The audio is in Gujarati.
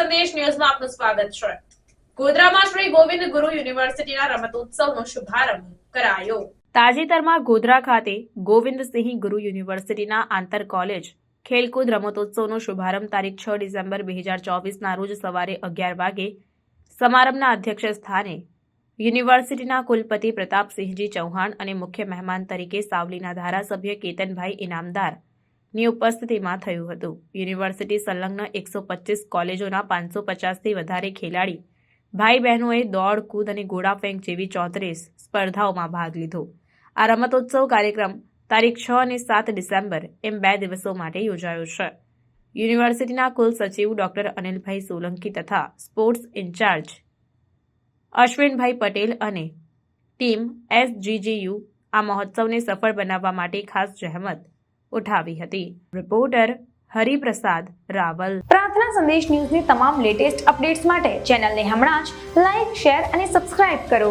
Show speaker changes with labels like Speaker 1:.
Speaker 1: સંદેશ ન્યૂઝમાં આપનું સ્વાગત છે। ગોધરામાં શ્રી ગોવિંદ ગુરુ યુનિવર્સિટીના રમતોત્સવનો શુભારંભ કરાયો। તાજેતરમાં ગોધરા ખાતે ગોવિંદસિંહ ગુરુ યુનિવર્સિટીના આંતર કોલેજ ખેલકૂદ રમતોત્સવનો શુભારંભ તારીખ 6 ડિસેમ્બર 2024ના રોજ સવારે 11 વાગે સમારંભના અધ્યક્ષ સ્થાને યુનિવર્સિટીના કુલપતિ પ્રતાપસિંહજી ચૌહાણ અને મુખ્ય મહેમાન તરીકે સાવલીના ધારાસભ્ય કેતનભાઈ ઇનામદાર ની ઉપસ્થિતિમાં થયું હતું। યુનિવર્સિટી સંલગ્ન 125 કોલેજોના 550થી વધારે ખેલાડી ભાઈ બહેનોએ દોડ, કૂદ અને ગોળા ફેંક જેવી 34 સ્પર્ધાઓમાં ભાગ લીધો। આ રમતોત્સવ કાર્યક્રમ તારીખ 6 અને 7 ડિસેમ્બર એમ 2 દિવસો માટે યોજાયો છે। યુનિવર્સિટીના કુલ સચિવ ડોક્ટર અનિલભાઈ સોલંકી તથા સ્પોર્ટ્સ ઇન્ચાર્જ અશ્વિનભાઈ પટેલ અને ટીમ SGGU આ મહોત્સવને સફળ બનાવવા માટે ખાસ જહેમત ઉઠાવી હતી। રિપોર્ટર હરિપ્રસાદ રાવલ।
Speaker 2: પ્રાર્થના સંદેશ ન્યૂઝની તમામ લેટેસ્ટ અપડેટ્સ માટે ચેનલને હમણાં જ લાઇક, શેર અને સબસ્ક્રાઇબ કરો।